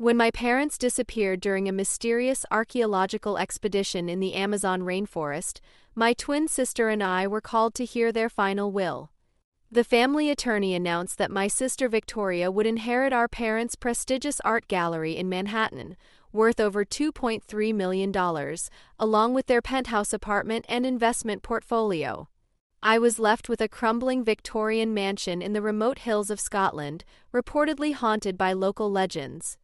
When my parents disappeared during a mysterious archaeological expedition in the Amazon rainforest, my twin sister and I were called to hear their final will. The family attorney announced that my sister Victoria would inherit our parents' prestigious art gallery in Manhattan, worth over $2.3 million, along with their penthouse apartment and investment portfolio. I was left with a crumbling Victorian mansion in the remote hills of Scotland, reportedly haunted by local legends.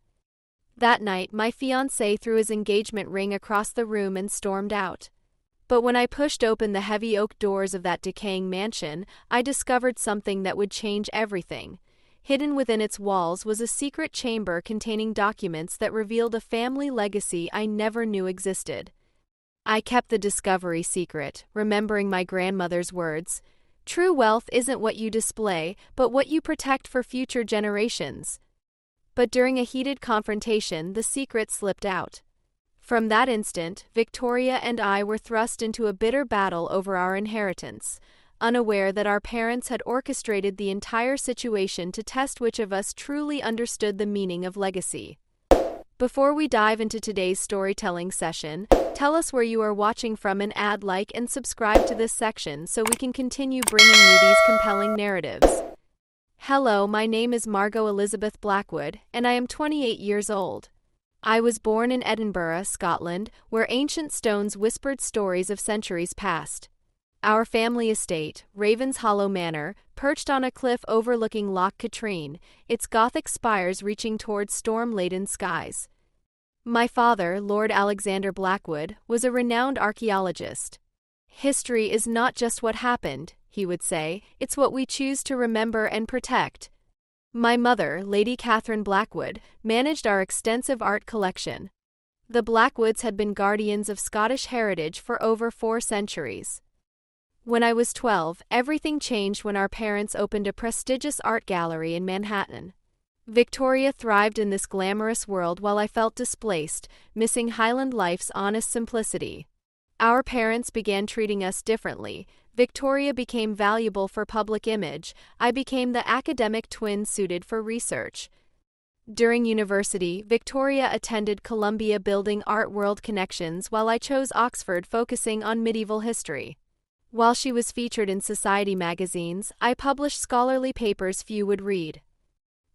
That night, my fiancé threw his engagement ring across the room and stormed out. But when I pushed open the heavy oak doors of that decaying mansion, I discovered something that would change everything. Hidden within its walls was a secret chamber containing documents that revealed a family legacy I never knew existed. I kept the discovery secret, remembering my grandmother's words, "True wealth isn't what you display, but what you protect for future generations." But during a heated confrontation, the secret slipped out. From that instant, Victoria and I were thrust into a bitter battle over our inheritance, unaware that our parents had orchestrated the entire situation to test which of us truly understood the meaning of legacy. Before we dive into today's storytelling session, tell us where you are watching from and add like and subscribe to this section so we can continue bringing you these compelling narratives. Hello, my name is Margot Elizabeth Blackwood, and I am 28 years old. I was born in Edinburgh, Scotland, where ancient stones whispered stories of centuries past. Our family estate, Ravenshollow Manor, perched on a cliff overlooking Loch Katrine, its Gothic spires reaching towards storm-laden skies. My father, Lord Alexander Blackwood, was a renowned archaeologist. "History is not just what happened," he would say, "it's what we choose to remember and protect." My mother, Lady Catherine Blackwood, managed our extensive art collection. The Blackwoods had been guardians of Scottish heritage for over 4 centuries. When I was 12, everything changed when our parents opened a prestigious art gallery in Manhattan. Victoria thrived in this glamorous world while I felt displaced, missing Highland life's honest simplicity. Our parents began treating us differently. Victoria became valuable for public image. I became the academic twin suited for research. During university, Victoria attended Columbia building art world connections while I chose Oxford focusing on medieval history. While she was featured in society magazines, I published scholarly papers few would read.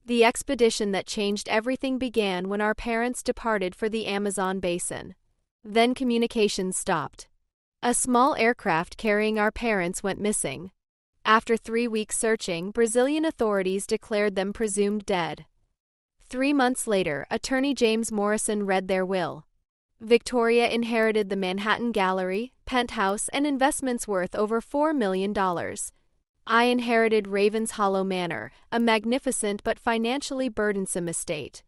The expedition that changed everything began when our parents departed for the Amazon basin. Then communications stopped. A small aircraft carrying our parents went missing. After 3 weeks searching, Brazilian authorities declared them presumed dead. 3 months later, attorney James Morrison read their will. Victoria inherited the Manhattan Gallery, penthouse, and investments worth over $4 million. I inherited Ravenshollow Manor, a magnificent but financially burdensome estate.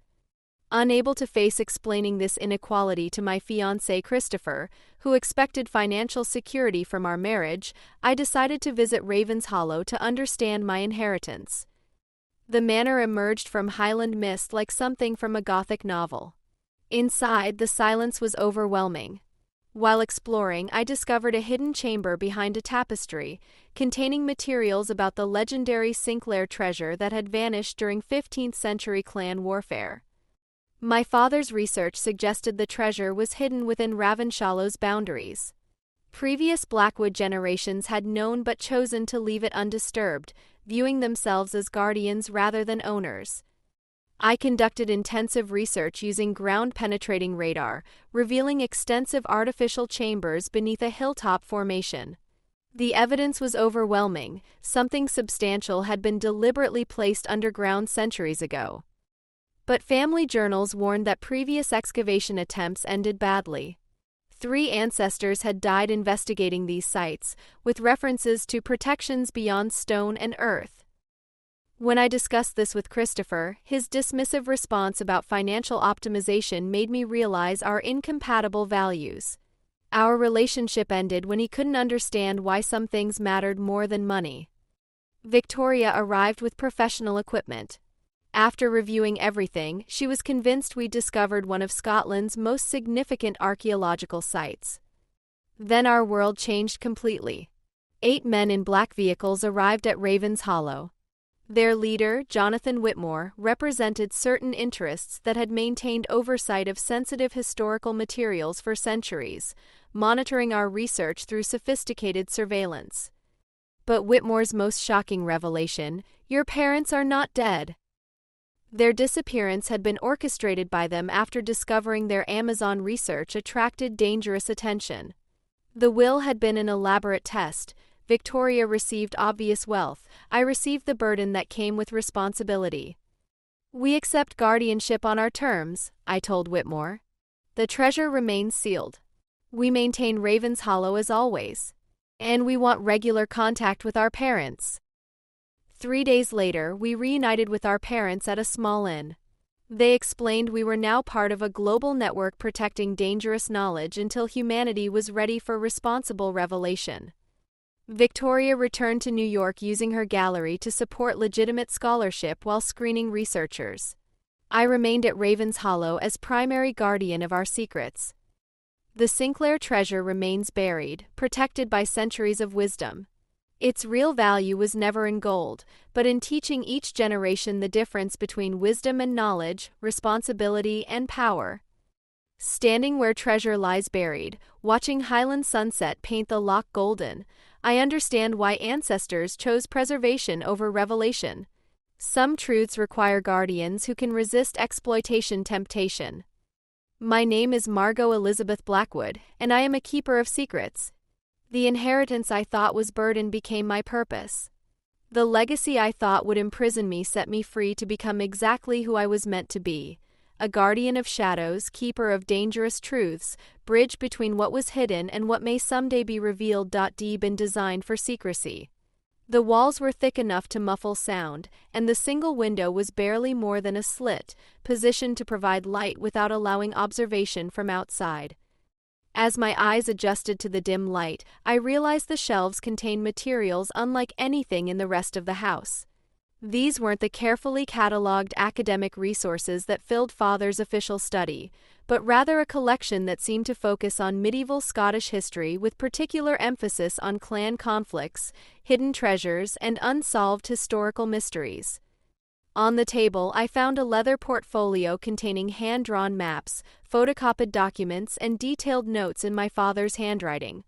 Unable to face explaining this inequality to my fiancé Christopher, who expected financial security from our marriage, I decided to visit Ravenshollow to understand my inheritance. The manor emerged from Highland mist like something from a Gothic novel. Inside, the silence was overwhelming. While exploring, I discovered a hidden chamber behind a tapestry, containing materials about the legendary Sinclair treasure that had vanished during 15th-century clan warfare. My father's research suggested the treasure was hidden within Ravenshollow's boundaries. Previous Blackwood generations had known but chosen to leave it undisturbed, viewing themselves as guardians rather than owners. I conducted intensive research using ground-penetrating radar, revealing extensive artificial chambers beneath a hilltop formation. The evidence was overwhelming. Something substantial had been deliberately placed underground centuries ago. But family journals warned that previous excavation attempts ended badly. 3 ancestors had died investigating these sites, with references to protections beyond stone and earth. When I discussed this with Christopher, his dismissive response about financial optimization made me realize our incompatible values. Our relationship ended when he couldn't understand why some things mattered more than money. Victoria arrived with professional equipment. After reviewing everything, she was convinced we'd discovered one of Scotland's most significant archaeological sites. Then our world changed completely. 8 men in black vehicles arrived at Ravenshollow. Their leader, Jonathan Whitmore, represented certain interests that had maintained oversight of sensitive historical materials for centuries, monitoring our research through sophisticated surveillance. But Whitmore's most shocking revelation: your parents are not dead. Their disappearance had been orchestrated by them after discovering their Amazon research attracted dangerous attention. The will had been an elaborate test. Victoria received obvious wealth. I received the burden that came with responsibility. We accept guardianship on our terms, I told Whitmore. The treasure remains sealed. We maintain Raven's Hollow as always. And we want regular contact with our parents. 3 days later, we reunited with our parents at a small inn. They explained we were now part of a global network protecting dangerous knowledge until humanity was ready for responsible revelation. Victoria returned to New York using her gallery to support legitimate scholarship while screening researchers. I remained at Raven's Hollow as primary guardian of our secrets. The Sinclair treasure remains buried, protected by centuries of wisdom. Its real value was never in gold, but in teaching each generation the difference between wisdom and knowledge, responsibility and power. Standing where treasure lies buried, watching Highland sunset paint the loch golden, I understand why ancestors chose preservation over revelation. Some truths require guardians who can resist exploitation temptation. My name is Margot Elizabeth Blackwood, and I am a keeper of secrets. The inheritance I thought was burden became my purpose. The legacy I thought would imprison me set me free to become exactly who I was meant to be. A guardian of shadows, keeper of dangerous truths, bridge between what was hidden and what may someday be revealed. Been designed for secrecy. The walls were thick enough to muffle sound, and the single window was barely more than a slit, positioned to provide light without allowing observation from outside. As my eyes adjusted to the dim light, I realized the shelves contained materials unlike anything in the rest of the house. These weren't the carefully catalogued academic resources that filled Father's official study, but rather a collection that seemed to focus on medieval Scottish history with particular emphasis on clan conflicts, hidden treasures, and unsolved historical mysteries. On the table, I found a leather portfolio containing hand-drawn maps, photocopied documents, and detailed notes in my father's handwriting.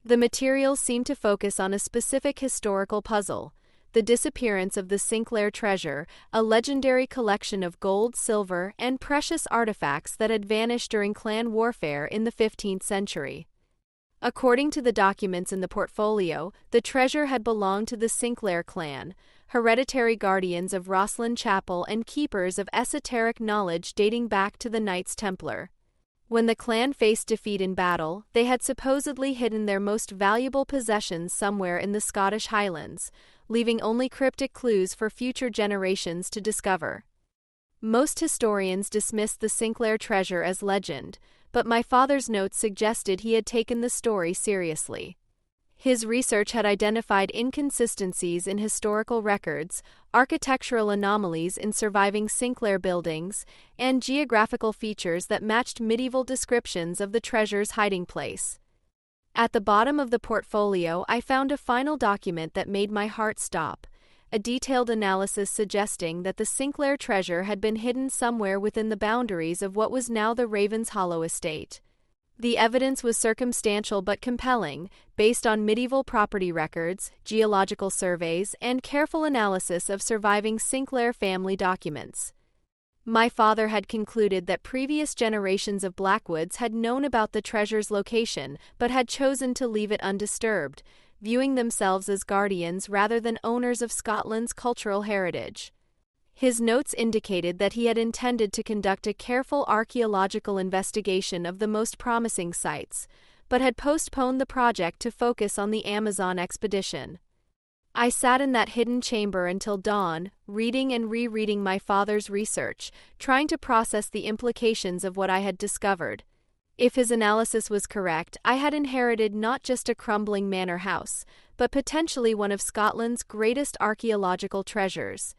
The materials seemed to focus on a specific historical puzzle: the disappearance of the Sinclair treasure, a legendary collection of gold, silver, and precious artifacts that had vanished during clan warfare in the 15th century. According to the documents in the portfolio, the treasure had belonged to the Sinclair clan, hereditary guardians of Rosslyn Chapel and keepers of esoteric knowledge dating back to the Knights Templar. When the clan faced defeat in battle, they had supposedly hidden their most valuable possessions somewhere in the Scottish Highlands, leaving only cryptic clues for future generations to discover. Most historians dismissed the Sinclair treasure as legend, but my father's notes suggested he had taken the story seriously. His research had identified inconsistencies in historical records, architectural anomalies in surviving Sinclair buildings, and geographical features that matched medieval descriptions of the treasure's hiding place. At the bottom of the portfolio, I found a final document that made my heart stop, a detailed analysis suggesting that the Sinclair treasure had been hidden somewhere within the boundaries of what was now the Raven's Hollow estate. The evidence was circumstantial but compelling, based on medieval property records, geological surveys, and careful analysis of surviving Sinclair family documents. My father had concluded that previous generations of Blackwoods had known about the treasure's location but had chosen to leave it undisturbed, viewing themselves as guardians rather than owners of Scotland's cultural heritage. His notes indicated that he had intended to conduct a careful archaeological investigation of the most promising sites, but had postponed the project to focus on the Amazon expedition. I sat in that hidden chamber until dawn, reading and rereading my father's research, trying to process the implications of what I had discovered. If his analysis was correct, I had inherited not just a crumbling manor house, but potentially one of Scotland's greatest archaeological treasures.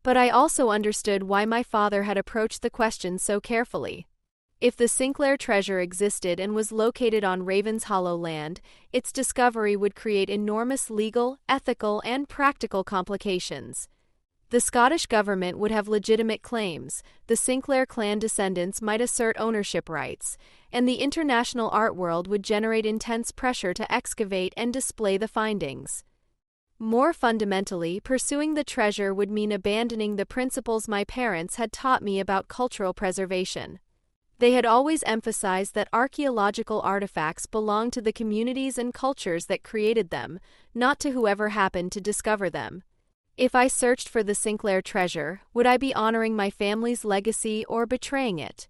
But I also understood why my father had approached the question so carefully. If the Sinclair treasure existed and was located on Raven's Hollow land, its discovery would create enormous legal, ethical, and practical complications. The Scottish government would have legitimate claims, the Sinclair clan descendants might assert ownership rights, and the international art world would generate intense pressure to excavate and display the findings. More fundamentally, pursuing the treasure would mean abandoning the principles my parents had taught me about cultural preservation. They had always emphasized that archaeological artifacts belong to the communities and cultures that created them, not to whoever happened to discover them. If I searched for the Sinclair treasure, would I be honoring my family's legacy or betraying it?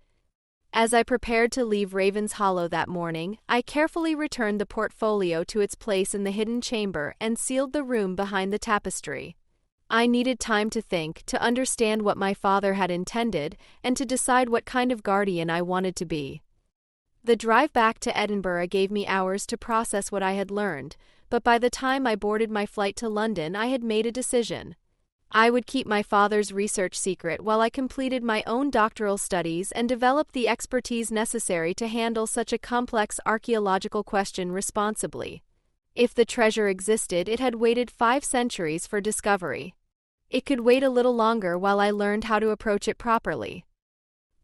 As I prepared to leave Raven's Hollow that morning, I carefully returned the portfolio to its place in the hidden chamber and sealed the room behind the tapestry. I needed time to think, to understand what my father had intended, and to decide what kind of guardian I wanted to be. The drive back to Edinburgh gave me hours to process what I had learned, but by the time I boarded my flight to London, I had made a decision. I would keep my father's research secret while I completed my own doctoral studies and developed the expertise necessary to handle such a complex archaeological question responsibly. If the treasure existed, it had waited 5 centuries for discovery. It could wait a little longer while I learned how to approach it properly.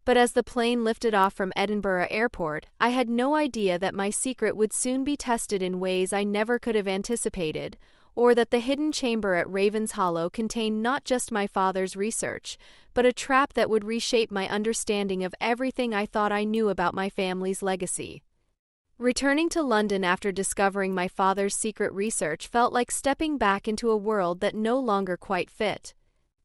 But as the plane lifted off from Edinburgh Airport, I had no idea that my secret would soon be tested in ways I never could have anticipated, or that the hidden chamber at Raven's Hollow contained not just my father's research, but a trap that would reshape my understanding of everything I thought I knew about my family's legacy. Returning to London after discovering my father's secret research felt like stepping back into a world that no longer quite fit.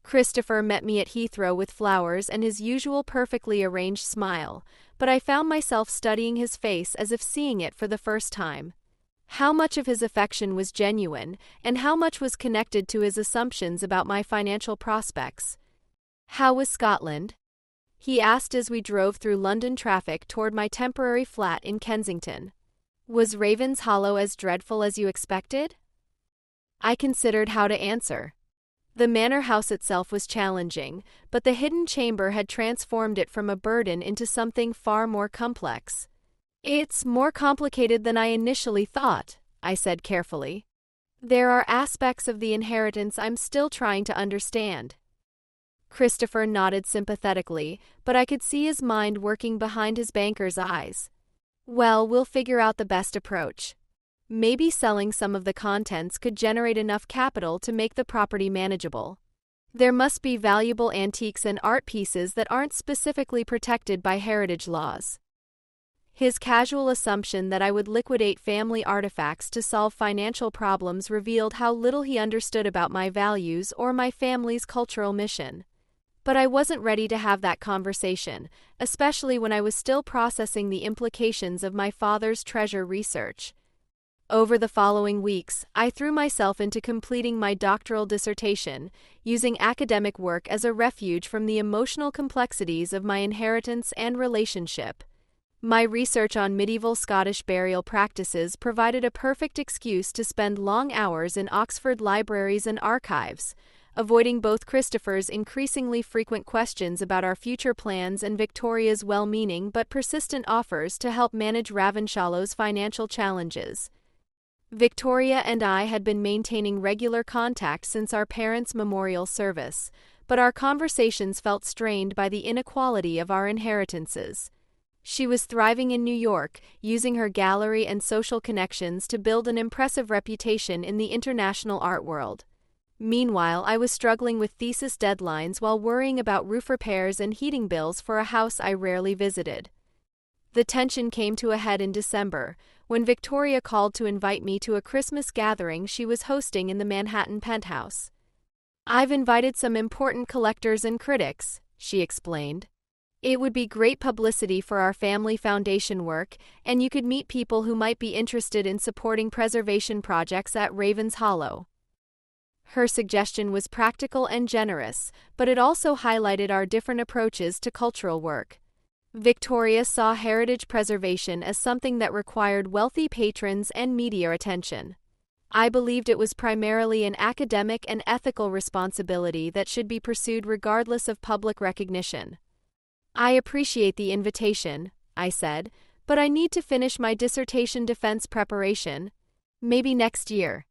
Christopher met me at Heathrow with flowers and his usual perfectly arranged smile, but I found myself studying his face as if seeing it for the first time. How much of his affection was genuine, and how much was connected to his assumptions about my financial prospects? "How was Scotland?" he asked as we drove through London traffic toward my temporary flat in Kensington. "Was Raven's Hollow as dreadful as you expected?" I considered how to answer. The manor house itself was challenging, but the hidden chamber had transformed it from a burden into something far more complex. "It's more complicated than I initially thought," I said carefully. "There are aspects of the inheritance I'm still trying to understand." Christopher nodded sympathetically, but I could see his mind working behind his banker's eyes. "Well, we'll figure out the best approach. Maybe selling some of the contents could generate enough capital to make the property manageable. There must be valuable antiques and art pieces that aren't specifically protected by heritage laws." His casual assumption that I would liquidate family artifacts to solve financial problems revealed how little he understood about my values or my family's cultural mission. But I wasn't ready to have that conversation, especially when I was still processing the implications of my father's treasure research. Over the following weeks, I threw myself into completing my doctoral dissertation, using academic work as a refuge from the emotional complexities of my inheritance and relationship. My research on medieval Scottish burial practices provided a perfect excuse to spend long hours in Oxford libraries and archives, avoiding both Christopher's increasingly frequent questions about our future plans and Victoria's well-meaning but persistent offers to help manage Ravenshollow's financial challenges. Victoria and I had been maintaining regular contact since our parents' memorial service, but our conversations felt strained by the inequality of our inheritances. She was thriving in New York, using her gallery and social connections to build an impressive reputation in the international art world. Meanwhile, I was struggling with thesis deadlines while worrying about roof repairs and heating bills for a house I rarely visited. The tension came to a head in December, when Victoria called to invite me to a Christmas gathering she was hosting in the Manhattan penthouse. "I've invited some important collectors and critics," she explained. "It would be great publicity for our family foundation work, and you could meet people who might be interested in supporting preservation projects at Raven's Hollow." Her suggestion was practical and generous, but it also highlighted our different approaches to cultural work. Victoria saw heritage preservation as something that required wealthy patrons and media attention. I believed it was primarily an academic and ethical responsibility that should be pursued regardless of public recognition. "I appreciate the invitation," I said, "but I need to finish my dissertation defense preparation. Maybe next year."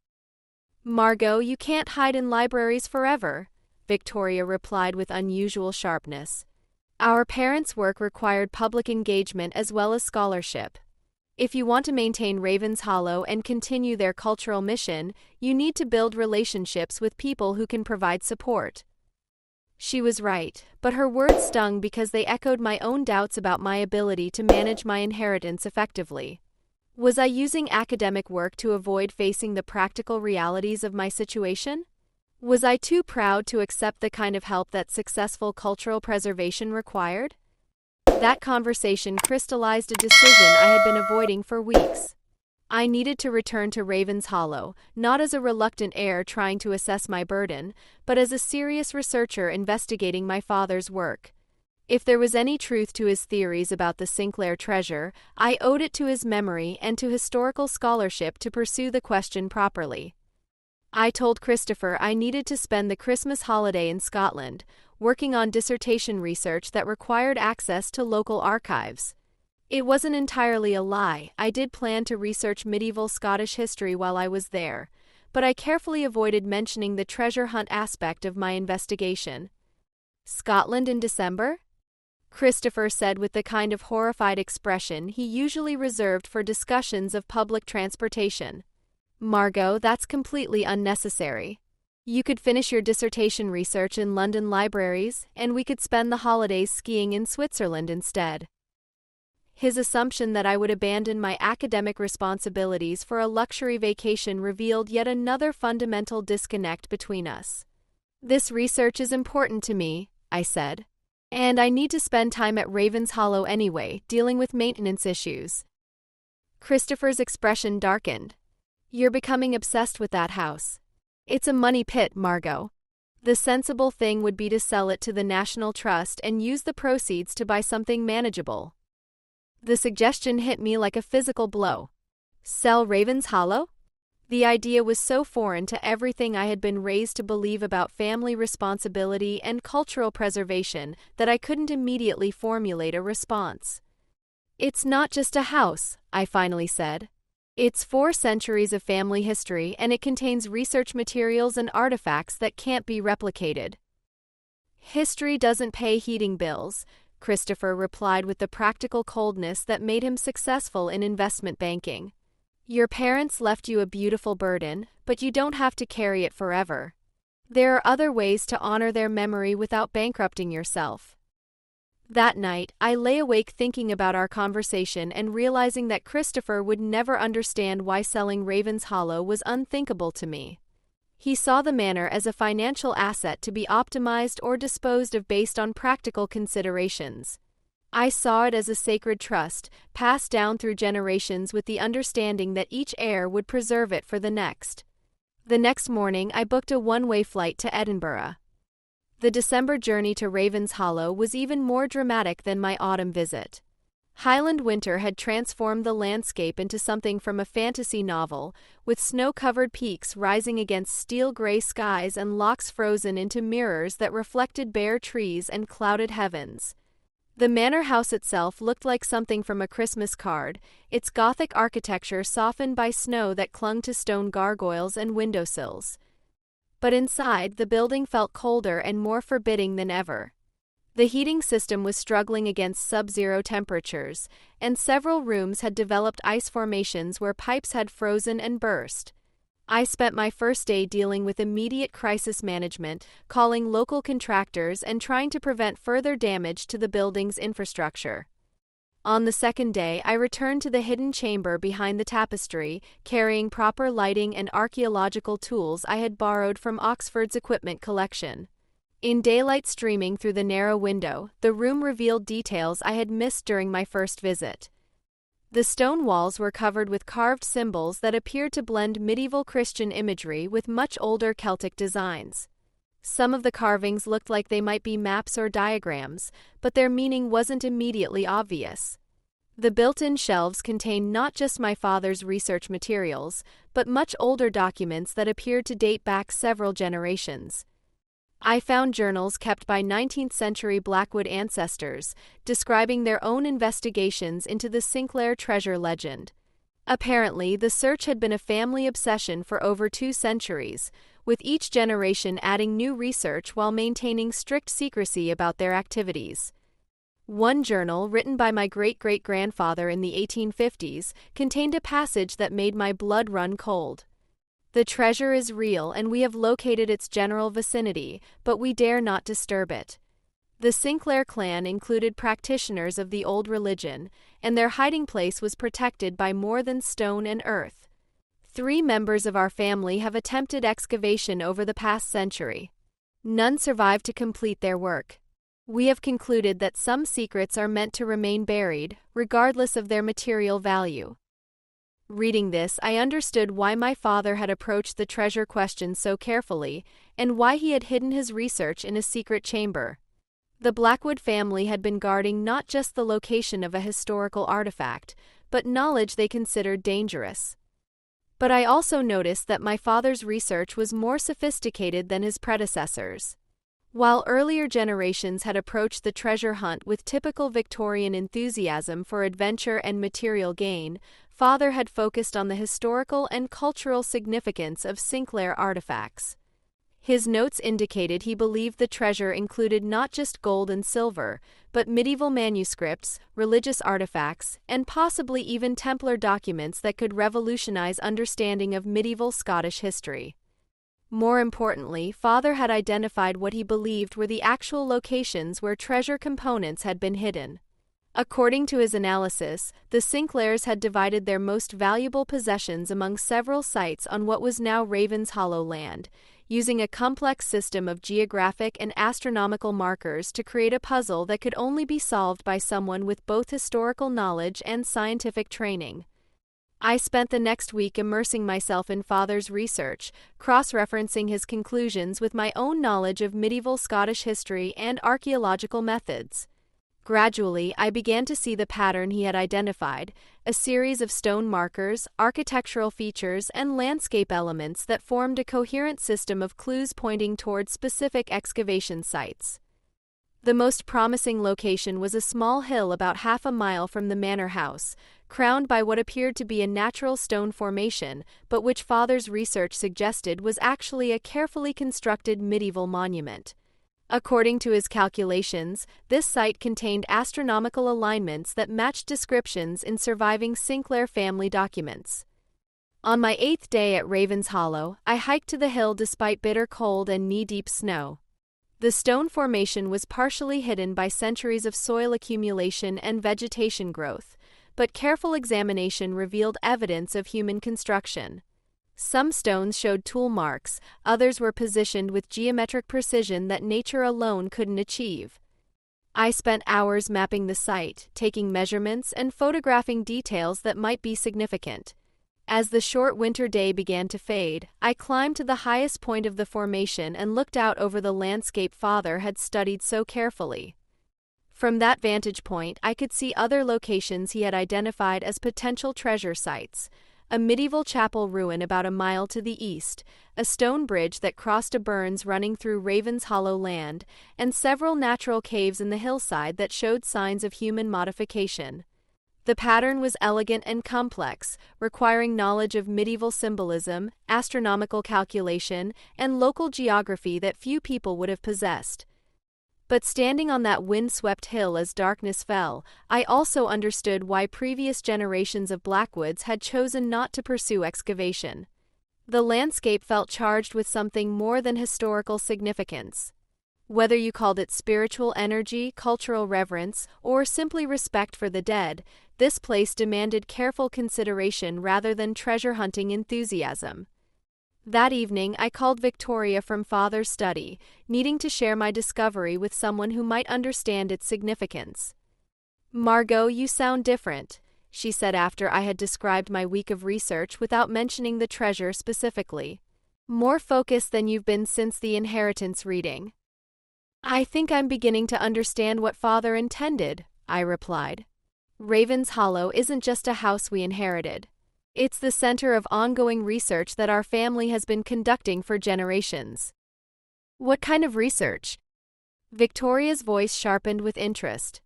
"Margot, you can't hide in libraries forever," Victoria replied with unusual sharpness. Our parents' work required public engagement as well as scholarship. If you want to maintain Ravens Hollow and continue their cultural mission, you need to build relationships with people who can provide support. She was right, but her words stung because they echoed my own doubts about my ability to manage my inheritance effectively. Was I using academic work to avoid facing the practical realities of my situation? Was I too proud to accept the kind of help that successful cultural preservation required? That conversation crystallized a decision I had been avoiding for weeks. I needed to return to Ravens Hollow, not as a reluctant heir trying to assess my burden, but as a serious researcher investigating my father's work. If there was any truth to his theories about the Sinclair treasure, I owed it to his memory and to historical scholarship to pursue the question properly. I told Christopher I needed to spend the Christmas holiday in Scotland, working on dissertation research that required access to local archives. It wasn't entirely a lie. I did plan to research medieval Scottish history while I was there, but I carefully avoided mentioning the treasure hunt aspect of my investigation. Scotland in December? Christopher said with the kind of horrified expression he usually reserved for discussions of public transportation. Margot, that's completely unnecessary. You could finish your dissertation research in London libraries, and we could spend the holidays skiing in Switzerland instead. His assumption that I would abandon my academic responsibilities for a luxury vacation revealed yet another fundamental disconnect between us. This research is important to me, I said. And I need to spend time at Ravens Hollow anyway, dealing with maintenance issues. Christopher's expression darkened. You're becoming obsessed with that house. It's a money pit, Margot. The sensible thing would be to sell it to the National Trust and use the proceeds to buy something manageable. The suggestion hit me like a physical blow. Sell Ravens Hollow? The idea was so foreign to everything I had been raised to believe about family responsibility and cultural preservation that I couldn't immediately formulate a response. It's not just a house, I finally said. It's 4 centuries of family history, and it contains research materials and artifacts that can't be replicated. History doesn't pay heating bills, Christopher replied with the practical coldness that made him successful in investment banking. Your parents left you a beautiful burden, but you don't have to carry it forever. There are other ways to honor their memory without bankrupting yourself. That night, I lay awake thinking about our conversation and realizing that Christopher would never understand why selling Ravens Hollow was unthinkable to me. He saw the manor as a financial asset to be optimized or disposed of based on practical considerations. I saw it as a sacred trust, passed down through generations with the understanding that each heir would preserve it for the next. The next morning, I booked a one-way flight to Edinburgh. The December journey to Ravens Hollow was even more dramatic than my autumn visit. Highland winter had transformed the landscape into something from a fantasy novel, with snow-covered peaks rising against steel-gray skies and lochs frozen into mirrors that reflected bare trees and clouded heavens. The manor house itself looked like something from a Christmas card, its Gothic architecture softened by snow that clung to stone gargoyles and windowsills. But inside, the building felt colder and more forbidding than ever. The heating system was struggling against sub-zero temperatures, and several rooms had developed ice formations where pipes had frozen and burst. I spent my first day dealing with immediate crisis management, calling local contractors and trying to prevent further damage to the building's infrastructure. On the second day, I returned to the hidden chamber behind the tapestry, carrying proper lighting and archaeological tools I had borrowed from Oxford's equipment collection. In daylight streaming through the narrow window, the room revealed details I had missed during my first visit. The stone walls were covered with carved symbols that appeared to blend medieval Christian imagery with much older Celtic designs. Some of the carvings looked like they might be maps or diagrams, but their meaning wasn't immediately obvious. The built-in shelves contained not just my father's research materials, but much older documents that appeared to date back several generations. I found journals kept by 19th-century Blackwood ancestors, describing their own investigations into the Sinclair treasure legend. Apparently, the search had been a family obsession for over 2 centuries, with each generation adding new research while maintaining strict secrecy about their activities. One journal, written by my great-great-grandfather in the 1850s, contained a passage that made my blood run cold. "The treasure is real and we have located its general vicinity, but we dare not disturb it." The Sinclair clan included practitioners of the old religion, and their hiding place was protected by more than stone and earth. 3 members of our family have attempted excavation over the past century. None survived to complete their work. We have concluded that some secrets are meant to remain buried, regardless of their material value. Reading this, I understood why my father had approached the treasure question so carefully, and why he had hidden his research in a secret chamber. The Blackwood family had been guarding not just the location of a historical artifact, but knowledge they considered dangerous. But I also noticed that my father's research was more sophisticated than his predecessors. While earlier generations had approached the treasure hunt with typical Victorian enthusiasm for adventure and material gain, Father had focused on the historical and cultural significance of Sinclair artifacts. His notes indicated he believed the treasure included not just gold and silver, but medieval manuscripts, religious artifacts, and possibly even Templar documents that could revolutionize understanding of medieval Scottish history. More importantly, Father had identified what he believed were the actual locations where treasure components had been hidden. According to his analysis, the Sinclairs had divided their most valuable possessions among several sites on what was now Ravens Hollow land, using a complex system of geographic and astronomical markers to create a puzzle that could only be solved by someone with both historical knowledge and scientific training. I spent the next week immersing myself in Father's research, cross-referencing his conclusions with my own knowledge of medieval Scottish history and archaeological methods. Gradually, I began to see the pattern he had identified, a series of stone markers, architectural features, and landscape elements that formed a coherent system of clues pointing toward specific excavation sites. The most promising location was a small hill about half a mile from the manor house, crowned by what appeared to be a natural stone formation, but which Father's research suggested was actually a carefully constructed medieval monument. According to his calculations, this site contained astronomical alignments that matched descriptions in surviving Sinclair family documents. On my 8th day at Ravens Hollow, I hiked to the hill despite bitter cold and knee-deep snow. The stone formation was partially hidden by centuries of soil accumulation and vegetation growth, but careful examination revealed evidence of human construction. Some stones showed tool marks, others were positioned with geometric precision that nature alone couldn't achieve. I spent hours mapping the site, taking measurements and photographing details that might be significant. As the short winter day began to fade, I climbed to the highest point of the formation and looked out over the landscape Father had studied so carefully. From that vantage point, I could see other locations he had identified as potential treasure sites: a medieval chapel ruin about a mile to the east, a stone bridge that crossed a burns running through Ravens Hollow land, and several natural caves in the hillside that showed signs of human modification. The pattern was elegant and complex, requiring knowledge of medieval symbolism, astronomical calculation, and local geography that few people would have possessed. But standing on that wind-swept hill as darkness fell, I also understood why previous generations of Blackwoods had chosen not to pursue excavation. The landscape felt charged with something more than historical significance. Whether you called it spiritual energy, cultural reverence, or simply respect for the dead, this place demanded careful consideration rather than treasure hunting enthusiasm. That evening, I called Victoria from Father's study, needing to share my discovery with someone who might understand its significance. "Margot, you sound different," she said after I had described my week of research without mentioning the treasure specifically. "More focused than you've been since the inheritance reading." "I think I'm beginning to understand what Father intended," I replied. "Ravens Hollow isn't just a house we inherited. It's the center of ongoing research that our family has been conducting for generations." "What kind of research?" Victoria's voice sharpened with interest.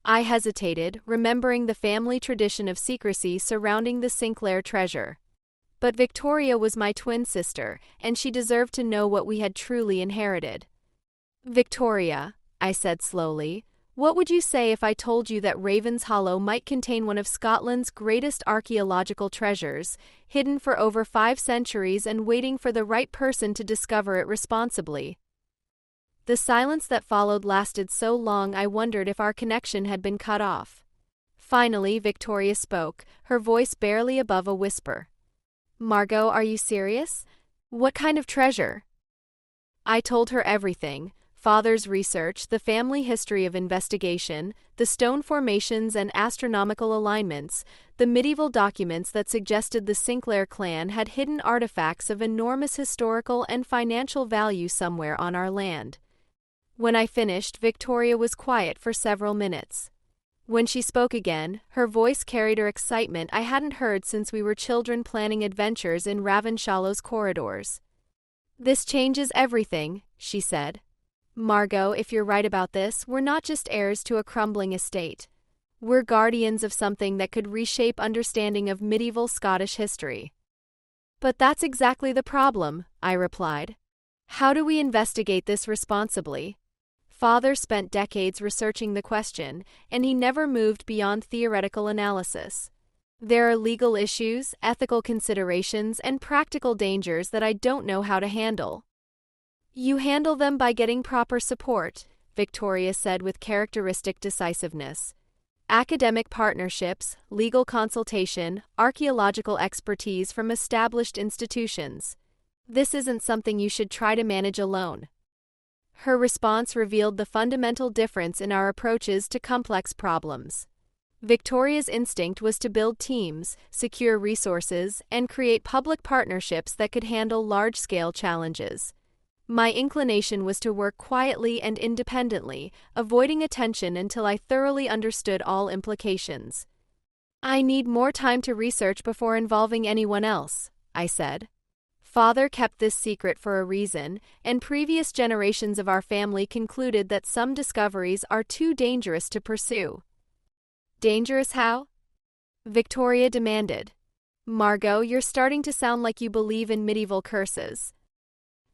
I hesitated, remembering the family tradition of secrecy surrounding the Sinclair treasure. But Victoria was my twin sister, and she deserved to know what we had truly inherited. Victoria, I said slowly, what would you say if I told you that Raven's Hollow might contain one of Scotland's greatest archaeological treasures, hidden for over 5 centuries and waiting for the right person to discover it responsibly? The silence that followed lasted so long I wondered if our connection had been cut off. Finally, Victoria spoke, her voice barely above a whisper. Margot, are you serious? What kind of treasure? I told her everything. Father's research, the family history of investigation, the stone formations and astronomical alignments, the medieval documents that suggested the Sinclair clan had hidden artifacts of enormous historical and financial value somewhere on our land. When I finished, Victoria was quiet for several minutes. When she spoke again, her voice carried her excitement I hadn't heard since we were children planning adventures in Ravenshallow's corridors. This changes everything, she said. Margot, if you're right about this, we're not just heirs to a crumbling estate. We're guardians of something that could reshape understanding of medieval Scottish history. But that's exactly the problem, I replied. How do we investigate this responsibly? Father spent decades researching the question, and he never moved beyond theoretical analysis. There are legal issues, ethical considerations, and practical dangers that I don't know how to handle. You handle them by getting proper support, Victoria said with characteristic decisiveness. Academic partnerships, legal consultation, archaeological expertise from established institutions. This isn't something you should try to manage alone. Her response revealed the fundamental difference in our approaches to complex problems. Victoria's instinct was to build teams, secure resources, and create public partnerships that could handle large-scale challenges. My inclination was to work quietly and independently, avoiding attention until I thoroughly understood all implications. I need more time to research before involving anyone else, I said. Father kept this secret for a reason, and previous generations of our family concluded that some discoveries are too dangerous to pursue. Dangerous how? Victoria demanded. Margot, you're starting to sound like you believe in medieval curses.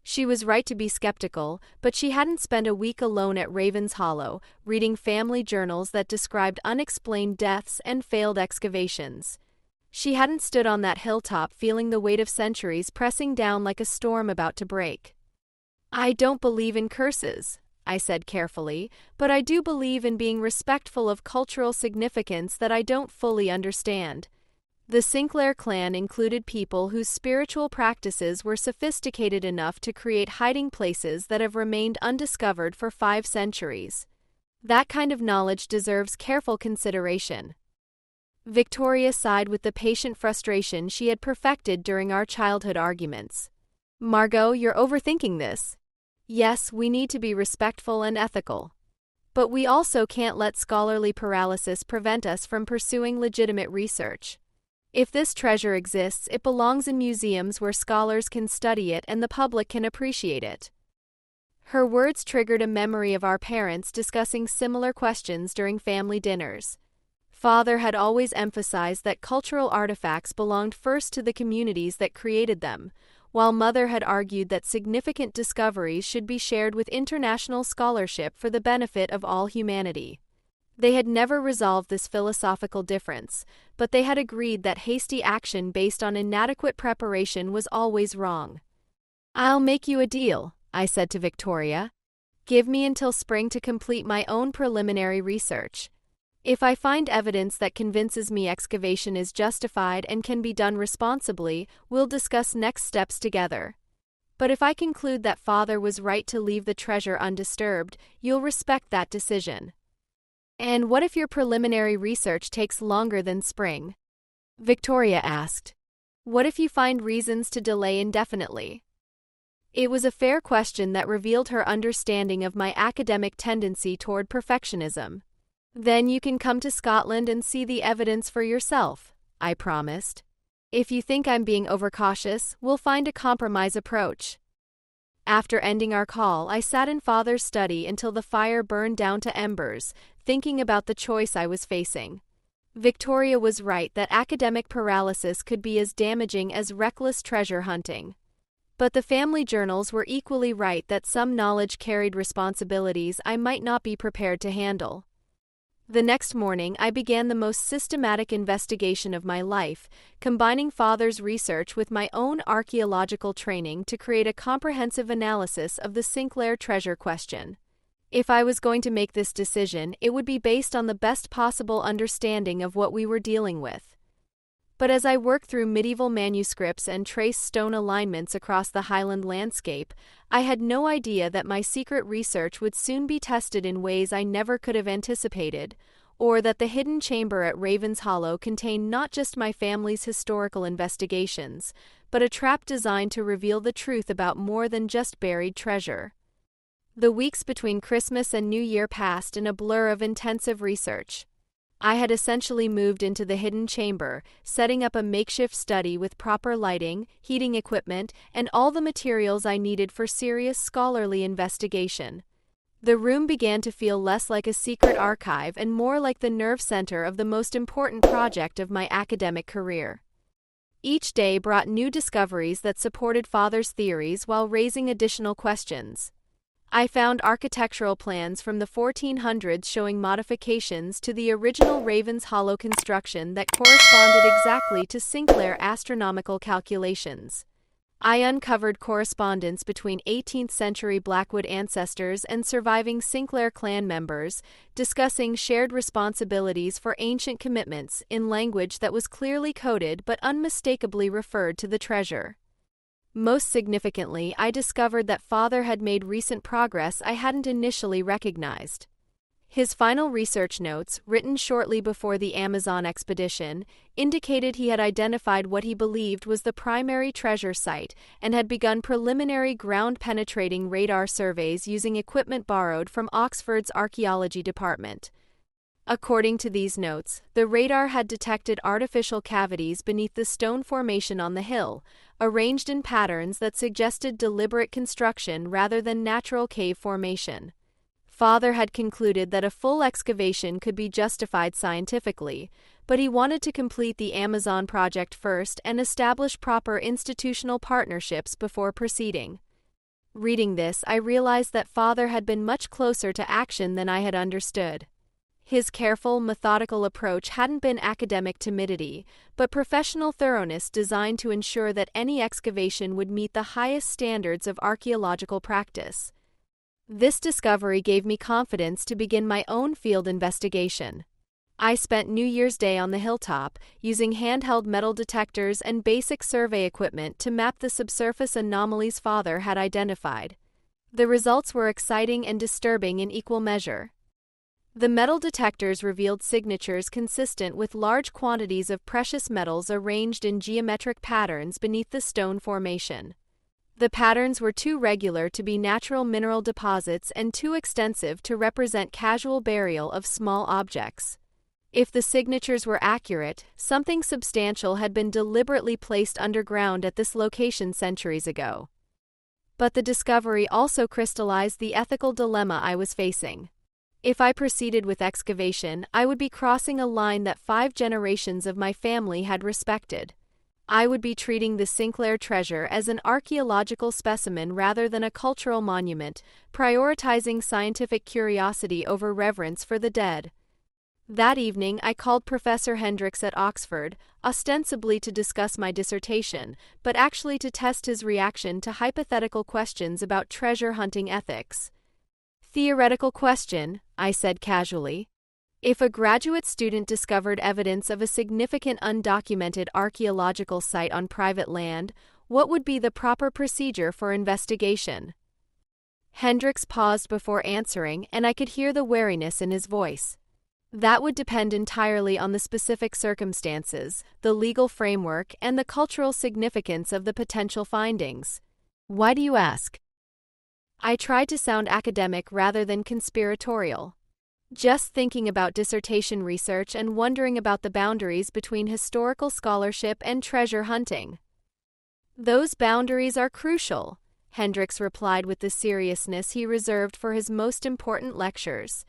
She was right to be skeptical, but she hadn't spent a week alone at Raven's Hollow, reading family journals that described unexplained deaths and failed excavations. She hadn't stood on that hilltop feeling the weight of centuries pressing down like a storm about to break. I don't believe in curses, I said carefully, but I do believe in being respectful of cultural significance that I don't fully understand. The Sinclair clan included people whose spiritual practices were sophisticated enough to create hiding places that have remained undiscovered for 5 centuries. That kind of knowledge deserves careful consideration. Victoria sighed with the patient frustration she had perfected during our childhood arguments. Margot, you're overthinking this. Yes, we need to be respectful and ethical. But we also can't let scholarly paralysis prevent us from pursuing legitimate research. If this treasure exists, it belongs in museums where scholars can study it and the public can appreciate it. Her words triggered a memory of our parents discussing similar questions during family dinners. Father had always emphasized that cultural artifacts belonged first to the communities that created them, while Mother had argued that significant discoveries should be shared with international scholarship for the benefit of all humanity. They had never resolved this philosophical difference, but they had agreed that hasty action based on inadequate preparation was always wrong. I'll make you a deal, I said to Victoria. Give me until spring to complete my own preliminary research. If I find evidence that convinces me excavation is justified and can be done responsibly, we'll discuss next steps together. But if I conclude that Father was right to leave the treasure undisturbed, you'll respect that decision. And what if your preliminary research takes longer than spring? Victoria asked. What if you find reasons to delay indefinitely? It was a fair question that revealed her understanding of my academic tendency toward perfectionism. Then you can come to Scotland and see the evidence for yourself, I promised. If you think I'm being overcautious, we'll find a compromise approach. After ending our call, I sat in Father's study until the fire burned down to embers, thinking about the choice I was facing. Victoria was right that academic paralysis could be as damaging as reckless treasure hunting. But the family journals were equally right that some knowledge carried responsibilities I might not be prepared to handle. The next morning, I began the most systematic investigation of my life, combining Father's research with my own archaeological training to create a comprehensive analysis of the Sinclair treasure question. If I was going to make this decision, it would be based on the best possible understanding of what we were dealing with. But as I worked through medieval manuscripts and traced stone alignments across the Highland landscape, I had no idea that my secret research would soon be tested in ways I never could have anticipated, or that the hidden chamber at Raven's Hollow contained not just my family's historical investigations, but a trap designed to reveal the truth about more than just buried treasure. The weeks between Christmas and New Year passed in a blur of intensive research. I had essentially moved into the hidden chamber, setting up a makeshift study with proper lighting, heating equipment, and all the materials I needed for serious scholarly investigation. The room began to feel less like a secret archive and more like the nerve center of the most important project of my academic career. Each day brought new discoveries that supported Father's theories while raising additional questions. I found architectural plans from the 1400s showing modifications to the original Raven's Hollow construction that corresponded exactly to Sinclair astronomical calculations. I uncovered correspondence between 18th-century Blackwood ancestors and surviving Sinclair clan members, discussing shared responsibilities for ancient commitments in language that was clearly coded but unmistakably referred to the treasure. Most significantly, I discovered that Father had made recent progress I hadn't initially recognized. His final research notes, written shortly before the Amazon expedition, indicated he had identified what he believed was the primary treasure site and had begun preliminary ground-penetrating radar surveys using equipment borrowed from Oxford's archaeology department. According to these notes, the radar had detected artificial cavities beneath the stone formation on the hill, arranged in patterns that suggested deliberate construction rather than natural cave formation. Father had concluded that a full excavation could be justified scientifically, but he wanted to complete the Amazon project first and establish proper institutional partnerships before proceeding. Reading this, I realized that Father had been much closer to action than I had understood. His careful, methodical approach hadn't been academic timidity, but professional thoroughness designed to ensure that any excavation would meet the highest standards of archaeological practice. This discovery gave me confidence to begin my own field investigation. I spent New Year's Day on the hilltop, using handheld metal detectors and basic survey equipment to map the subsurface anomalies Father had identified. The results were exciting and disturbing in equal measure. The metal detectors revealed signatures consistent with large quantities of precious metals arranged in geometric patterns beneath the stone formation. The patterns were too regular to be natural mineral deposits and too extensive to represent casual burial of small objects. If the signatures were accurate, something substantial had been deliberately placed underground at this location centuries ago. But the discovery also crystallized the ethical dilemma I was facing. If I proceeded with excavation, I would be crossing a line that 5 generations of my family had respected. I would be treating the Sinclair treasure as an archaeological specimen rather than a cultural monument, prioritizing scientific curiosity over reverence for the dead. That evening, I called Professor Hendricks at Oxford, ostensibly to discuss my dissertation, but actually to test his reaction to hypothetical questions about treasure hunting ethics. "Theoretical question," I said casually. "If a graduate student discovered evidence of a significant undocumented archaeological site on private land, what would be the proper procedure for investigation?" Hendricks paused before answering, and I could hear the wariness in his voice. "That would depend entirely on the specific circumstances, the legal framework, and the cultural significance of the potential findings." "Why do you ask?" I tried to sound academic rather than conspiratorial. Just thinking about dissertation research and wondering about the boundaries between historical scholarship and treasure hunting. "Those boundaries are crucial," Hendricks replied with the seriousness he reserved for his most important lectures.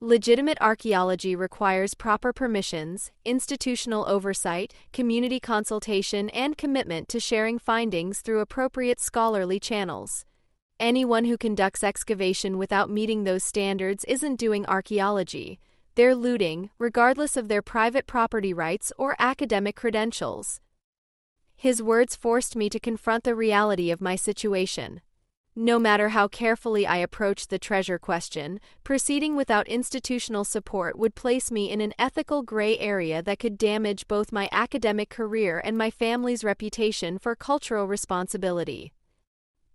Legitimate archaeology requires proper permissions, institutional oversight, community consultation, and commitment to sharing findings through appropriate scholarly channels. Anyone who conducts excavation without meeting those standards isn't doing archaeology. They're looting, regardless of their private property rights or academic credentials. His words forced me to confront the reality of my situation. No matter how carefully I approached the treasure question, proceeding without institutional support would place me in an ethical gray area that could damage both my academic career and my family's reputation for cultural responsibility.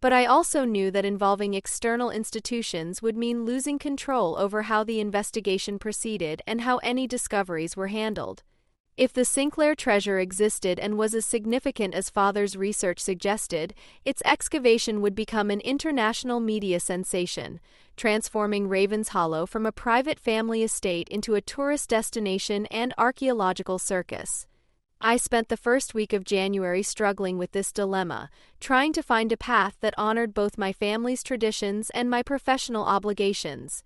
But I also knew that involving external institutions would mean losing control over how the investigation proceeded and how any discoveries were handled. If the Sinclair treasure existed and was as significant as Father's research suggested, its excavation would become an international media sensation, transforming Ravens Hollow from a private family estate into a tourist destination and archaeological circus. I spent the first week of January struggling with this dilemma, trying to find a path that honored both my family's traditions and my professional obligations.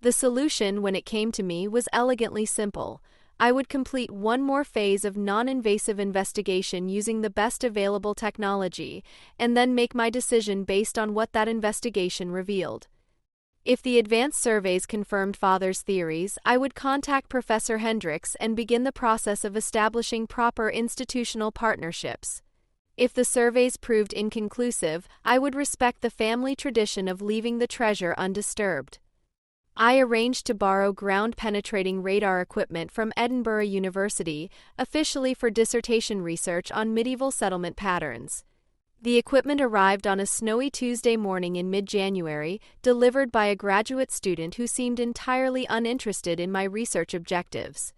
The solution, when it came to me, was elegantly simple. I would complete one more phase of non-invasive investigation using the best available technology, and then make my decision based on what that investigation revealed. If the advanced surveys confirmed Father's theories, I would contact Professor Hendricks and begin the process of establishing proper institutional partnerships. If the surveys proved inconclusive, I would respect the family tradition of leaving the treasure undisturbed. I arranged to borrow ground-penetrating radar equipment from Edinburgh University, officially for dissertation research on medieval settlement patterns. The equipment arrived on a snowy Tuesday morning in mid-January, delivered by a graduate student who seemed entirely uninterested in my research objectives.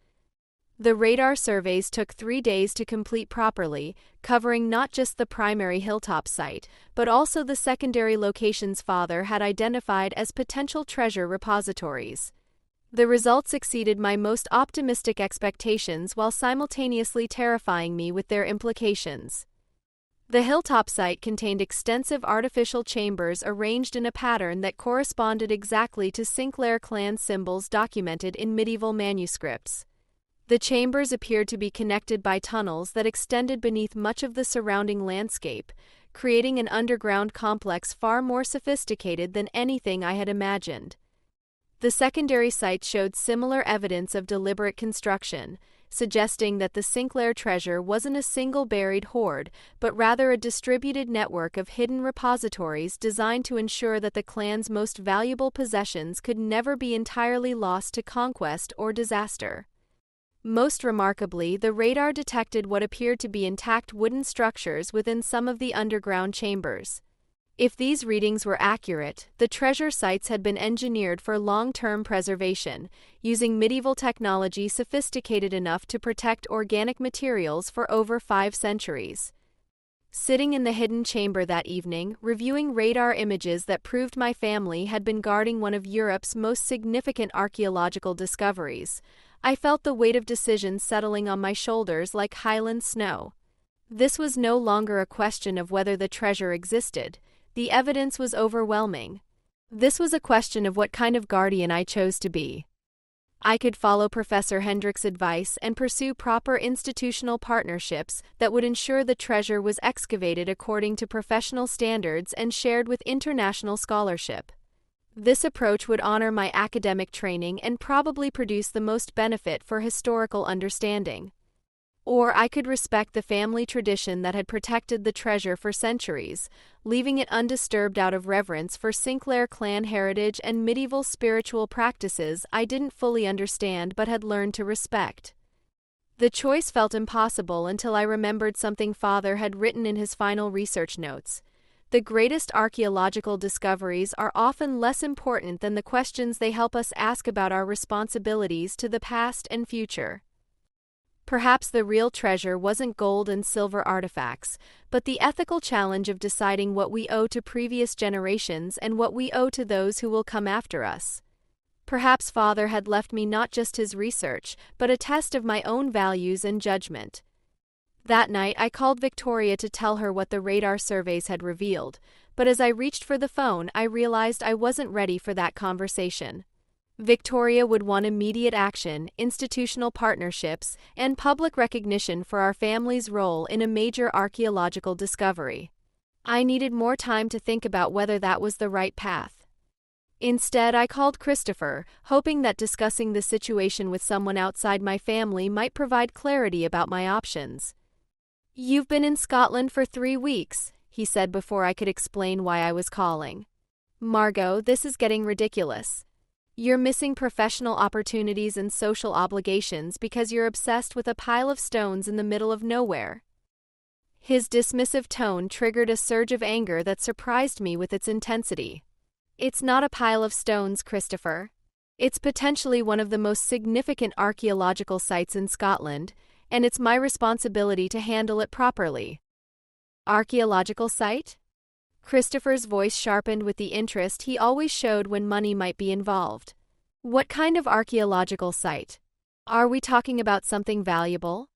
The radar surveys took 3 days to complete properly, covering not just the primary hilltop site, but also the secondary locations Father had identified as potential treasure repositories. The results exceeded my most optimistic expectations while simultaneously terrifying me with their implications. The hilltop site contained extensive artificial chambers arranged in a pattern that corresponded exactly to Sinclair clan symbols documented in medieval manuscripts. The chambers appeared to be connected by tunnels that extended beneath much of the surrounding landscape, creating an underground complex far more sophisticated than anything I had imagined. The secondary site showed similar evidence of deliberate construction, suggesting that the Sinclair treasure wasn't a single buried hoard, but rather a distributed network of hidden repositories designed to ensure that the clan's most valuable possessions could never be entirely lost to conquest or disaster. Most remarkably, the radar detected what appeared to be intact wooden structures within some of the underground chambers. If these readings were accurate, the treasure sites had been engineered for long-term preservation, using medieval technology sophisticated enough to protect organic materials for over 5 centuries. Sitting in the hidden chamber that evening, reviewing radar images that proved my family had been guarding one of Europe's most significant archaeological discoveries, I felt the weight of decision settling on my shoulders like Highland snow. This was no longer a question of whether the treasure existed. The evidence was overwhelming. This was a question of what kind of guardian I chose to be. I could follow Professor Hendricks' advice and pursue proper institutional partnerships that would ensure the treasure was excavated according to professional standards and shared with international scholarship. This approach would honor my academic training and probably produce the most benefit for historical understanding. Or I could respect the family tradition that had protected the treasure for centuries, leaving it undisturbed out of reverence for Sinclair clan heritage and medieval spiritual practices I didn't fully understand but had learned to respect. The choice felt impossible until I remembered something Father had written in his final research notes. The greatest archaeological discoveries are often less important than the questions they help us ask about our responsibilities to the past and future. Perhaps the real treasure wasn't gold and silver artifacts, but the ethical challenge of deciding what we owe to previous generations and what we owe to those who will come after us. Perhaps Father had left me not just his research, but a test of my own values and judgment. That night, I called Victoria to tell her what the radar surveys had revealed, but as I reached for the phone, I realized I wasn't ready for that conversation. Victoria would want immediate action, institutional partnerships, and public recognition for our family's role in a major archaeological discovery. I needed more time to think about whether that was the right path. Instead, I called Christopher, hoping that discussing the situation with someone outside my family might provide clarity about my options. "You've been in Scotland for 3 weeks," he said before I could explain why I was calling. "Margot, this is getting ridiculous. You're missing professional opportunities and social obligations because you're obsessed with a pile of stones in the middle of nowhere." His dismissive tone triggered a surge of anger that surprised me with its intensity. "It's not a pile of stones, Christopher. It's potentially one of the most significant archaeological sites in Scotland, and it's my responsibility to handle it properly." "Archaeological site?" Christopher's voice sharpened with the interest he always showed when money might be involved. "What kind of archaeological site? Are we talking about something valuable?"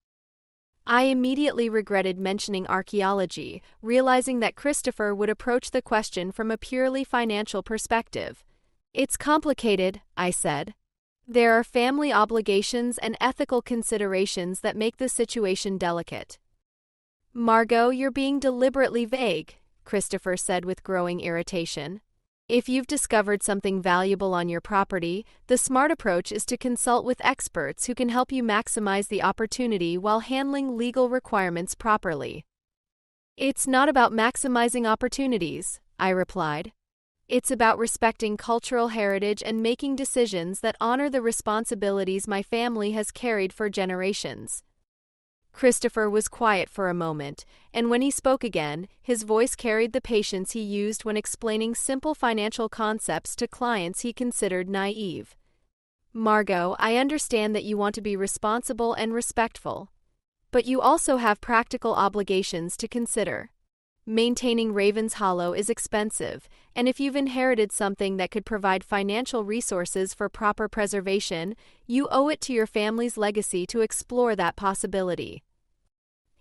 I immediately regretted mentioning archaeology, realizing that Christopher would approach the question from a purely financial perspective. "It's complicated," I said. "There are family obligations and ethical considerations that make the situation delicate." "Margot, you're being deliberately vague," Christopher said with growing irritation. "If you've discovered something valuable on your property, the smart approach is to consult with experts who can help you maximize the opportunity while handling legal requirements properly." "It's not about maximizing opportunities," I replied. "It's about respecting cultural heritage and making decisions that honor the responsibilities my family has carried for generations." Christopher was quiet for a moment, and when he spoke again, his voice carried the patience he used when explaining simple financial concepts to clients he considered naive. "Margot, I understand that you want to be responsible and respectful. But you also have practical obligations to consider. Maintaining Ravens Hollow is expensive, and if you've inherited something that could provide financial resources for proper preservation, you owe it to your family's legacy to explore that possibility."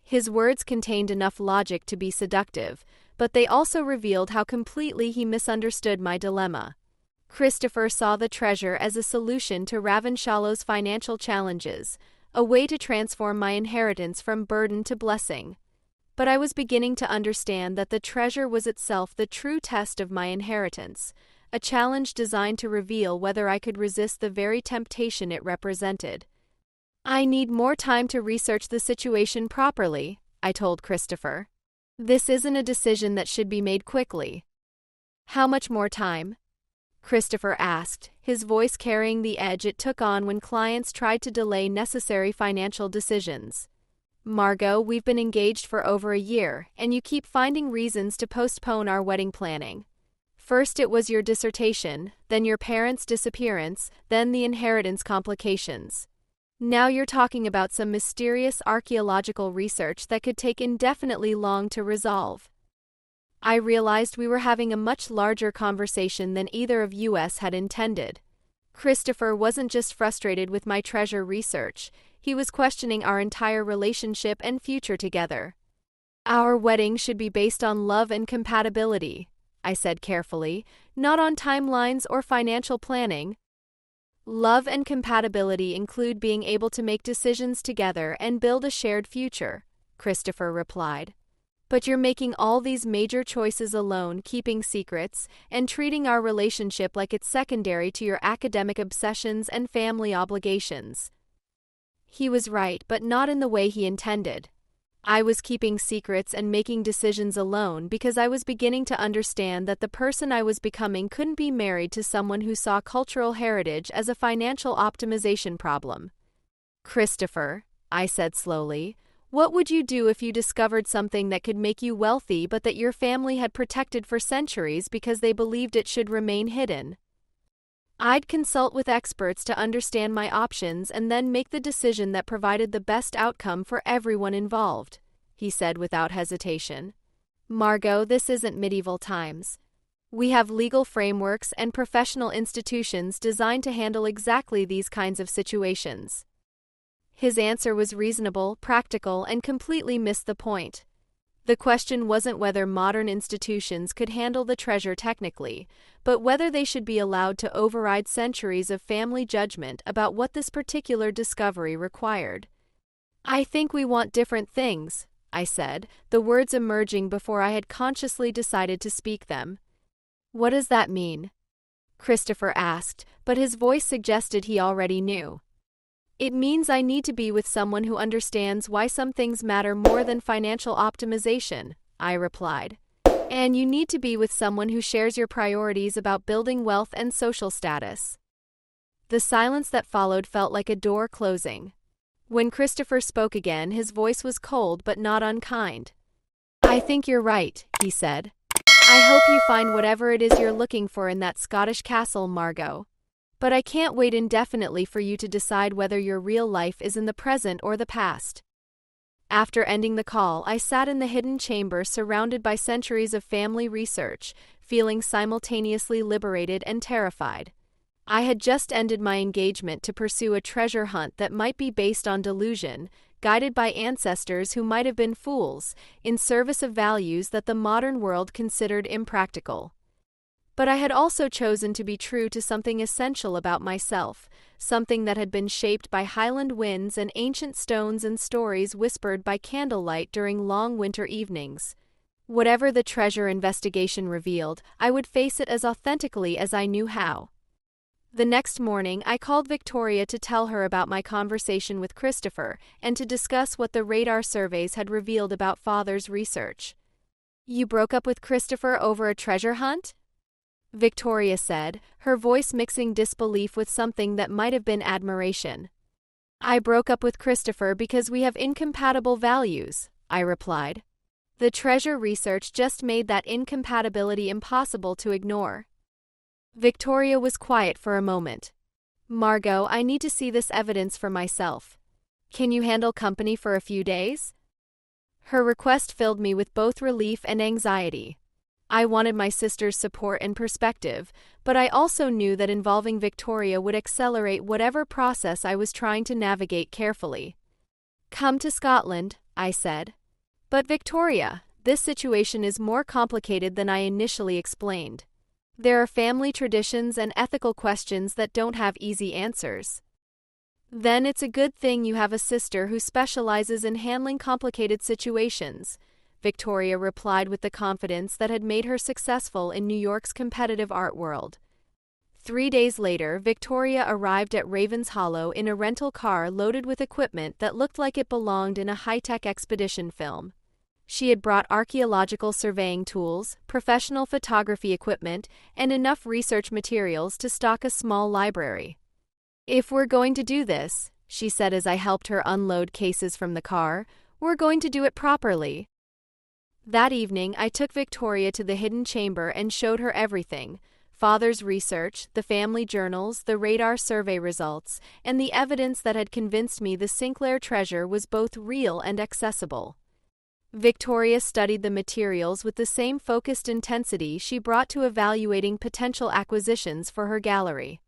His words contained enough logic to be seductive, but they also revealed how completely he misunderstood my dilemma. Christopher saw the treasure as a solution to Ravenshollow's financial challenges, a way to transform my inheritance from burden to blessing. But I was beginning to understand that the treasure was itself the true test of my inheritance, a challenge designed to reveal whether I could resist the very temptation it represented. "I need more time to research the situation properly," I told Christopher. "This isn't a decision that should be made quickly." "How much more time?" Christopher asked, his voice carrying the edge it took on when clients tried to delay necessary financial decisions. "Margot, we've been engaged for over a year, and you keep finding reasons to postpone our wedding planning. First it was your dissertation, then your parents' disappearance, then the inheritance complications. Now you're talking about some mysterious archaeological research that could take indefinitely long to resolve." I realized we were having a much larger conversation than either of us had intended. Christopher wasn't just frustrated with my treasure research, he was questioning our entire relationship and future together. "Our wedding should be based on love and compatibility," I said carefully, "not on timelines or financial planning." "Love and compatibility include being able to make decisions together and build a shared future," Christopher replied. "But you're making all these major choices alone, keeping secrets, and treating our relationship like it's secondary to your academic obsessions and family obligations." He was right, but not in the way he intended. I was keeping secrets and making decisions alone because I was beginning to understand that the person I was becoming couldn't be married to someone who saw cultural heritage as a financial optimization problem. "Christopher," I said slowly, "what would you do if you discovered something that could make you wealthy but that your family had protected for centuries because they believed it should remain hidden?" "I'd consult with experts to understand my options and then make the decision that provided the best outcome for everyone involved," he said without hesitation. "Margot, this isn't medieval times. We have legal frameworks and professional institutions designed to handle exactly these kinds of situations." His answer was reasonable, practical, and completely missed the point. The question wasn't whether modern institutions could handle the treasure technically, but whether they should be allowed to override centuries of family judgment about what this particular discovery required. "I think we want different things," I said, the words emerging before I had consciously decided to speak them. "What does that mean?" Christopher asked, but his voice suggested he already knew. "It means I need to be with someone who understands why some things matter more than financial optimization," I replied. "And you need to be with someone who shares your priorities about building wealth and social status." The silence that followed felt like a door closing. When Christopher spoke again, his voice was cold but not unkind. "I think you're right," he said. "I hope you find whatever it is you're looking for in that Scottish castle, Margot. But I can't wait indefinitely for you to decide whether your real life is in the present or the past." After ending the call, I sat in the hidden chamber surrounded by centuries of family research, feeling simultaneously liberated and terrified. I had just ended my engagement to pursue a treasure hunt that might be based on delusion, guided by ancestors who might have been fools, in service of values that the modern world considered impractical. But I had also chosen to be true to something essential about myself, something that had been shaped by highland winds and ancient stones and stories whispered by candlelight during long winter evenings. Whatever the treasure investigation revealed, I would face it as authentically as I knew how. The next morning, I called Victoria to tell her about my conversation with Christopher and to discuss what the radar surveys had revealed about Father's research. "You broke up with Christopher over a treasure hunt?" Victoria said, her voice mixing disbelief with something that might have been admiration. "I broke up with Christopher because we have incompatible values," I replied. The treasure research just made that incompatibility impossible to ignore. Victoria was quiet for a moment. "Margot, I need to see this evidence for myself. Can you handle company for a few days?" Her request filled me with both relief and anxiety. I wanted my sister's support and perspective, but I also knew that involving Victoria would accelerate whatever process I was trying to navigate carefully. "Come to Scotland," I said. "But Victoria, this situation is more complicated than I initially explained. There are family traditions and ethical questions that don't have easy answers." "Then it's a good thing you have a sister who specializes in handling complicated situations," Victoria replied with the confidence that had made her successful in New York's competitive art world. 3 days later, Victoria arrived at Ravens Hollow in a rental car loaded with equipment that looked like it belonged in a high-tech expedition film. She had brought archaeological surveying tools, professional photography equipment, and enough research materials to stock a small library. "If we're going to do this," she said as I helped her unload cases from the car, "we're going to do it properly." That evening, I took Victoria to the hidden chamber and showed her everything: Father's research, the family journals, the radar survey results, and the evidence that had convinced me the Sinclair treasure was both real and accessible. Victoria studied the materials with the same focused intensity she brought to evaluating potential acquisitions for her gallery.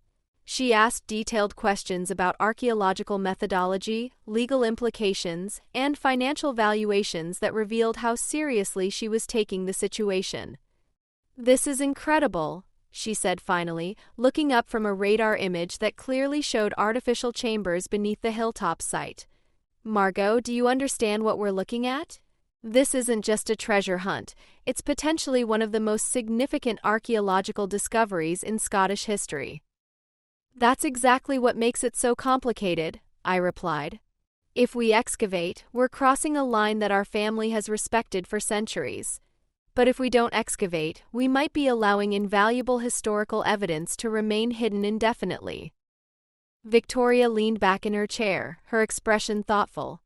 She asked detailed questions about archaeological methodology, legal implications, and financial valuations that revealed how seriously she was taking the situation. "This is incredible," she said finally, looking up from a radar image that clearly showed artificial chambers beneath the hilltop site. "Margot, do you understand what we're looking at? This isn't just a treasure hunt, it's potentially one of the most significant archaeological discoveries in Scottish history." "That's exactly what makes it so complicated," I replied. "If we excavate, we're crossing a line that our family has respected for centuries. But if we don't excavate, we might be allowing invaluable historical evidence to remain hidden indefinitely." Victoria leaned back in her chair, her expression thoughtful.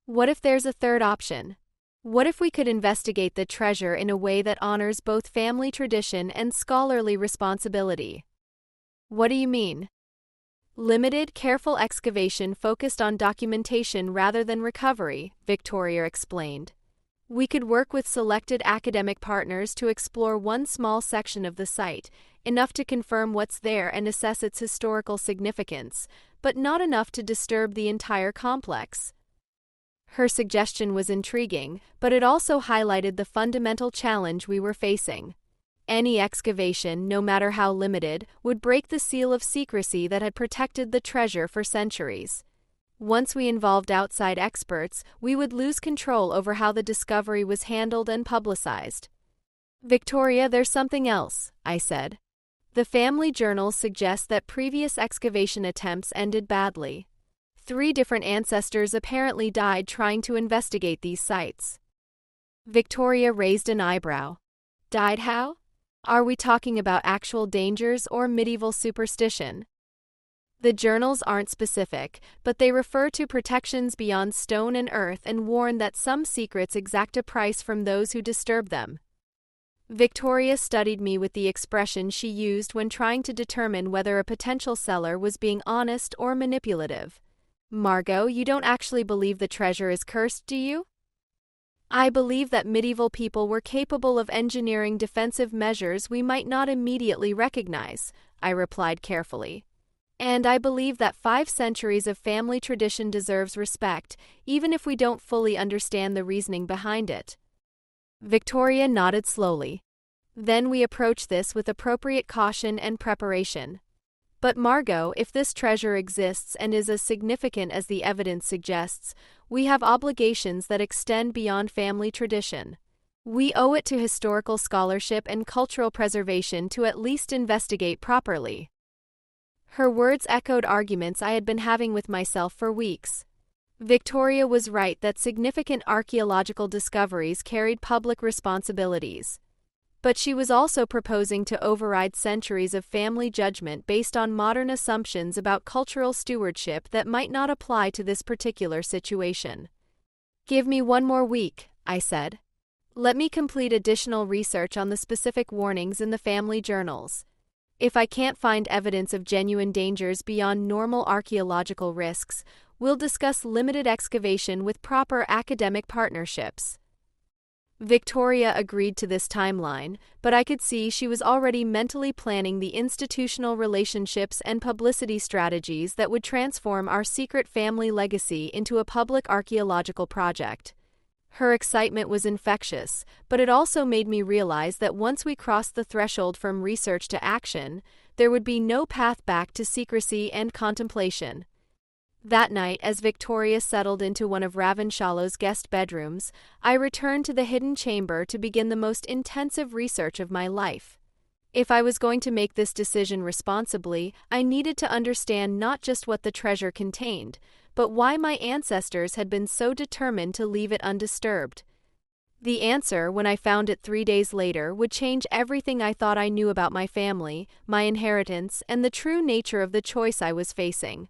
"What if there's a third option? What if we could investigate the treasure in a way that honors both family tradition and scholarly responsibility?" "What do you mean?" "Limited, careful excavation focused on documentation rather than recovery," Victoria explained. "We could work with selected academic partners to explore one small section of the site, enough to confirm what's there and assess its historical significance, but not enough to disturb the entire complex." Her suggestion was intriguing, but it also highlighted the fundamental challenge we were facing. Any excavation, no matter how limited, would break the seal of secrecy that had protected the treasure for centuries. Once we involved outside experts, we would lose control over how the discovery was handled and publicized. Victoria, there's something else, I said. The family journals suggest that previous excavation attempts ended badly. 3 different ancestors apparently died trying to investigate these sites. Victoria raised an eyebrow. Died how? Are we talking about actual dangers or medieval superstition? The journals aren't specific, but they refer to protections beyond stone and earth and warn that some secrets exact a price from those who disturb them. Victoria studied me with the expression she used when trying to determine whether a potential seller was being honest or manipulative. Margot, you don't actually believe the treasure is cursed, do you? I believe that medieval people were capable of engineering defensive measures we might not immediately recognize, I replied carefully. And I believe that 5 centuries of family tradition deserves respect, even if we don't fully understand the reasoning behind it. Victoria nodded slowly. Then we approach this with appropriate caution and preparation. But Margot, if this treasure exists and is as significant as the evidence suggests, we have obligations that extend beyond family tradition. We owe it to historical scholarship and cultural preservation to at least investigate properly. Her words echoed arguments I had been having with myself for weeks. Victoria was right that significant archaeological discoveries carried public responsibilities. But she was also proposing to override centuries of family judgment based on modern assumptions about cultural stewardship that might not apply to this particular situation. Give me 1 more week, I said. Let me complete additional research on the specific warnings in the family journals. If I can't find evidence of genuine dangers beyond normal archaeological risks, we'll discuss limited excavation with proper academic partnerships. Victoria agreed to this timeline, but I could see she was already mentally planning the institutional relationships and publicity strategies that would transform our secret family legacy into a public archaeological project. Her excitement was infectious, but it also made me realize that once we crossed the threshold from research to action, there would be no path back to secrecy and contemplation. That night, as Victoria settled into one of Ravensshallow's guest bedrooms, I returned to the hidden chamber to begin the most intensive research of my life. If I was going to make this decision responsibly, I needed to understand not just what the treasure contained, but why my ancestors had been so determined to leave it undisturbed. The answer, when I found it 3 days later, would change everything I thought I knew about my family, my inheritance, and the true nature of the choice I was facing.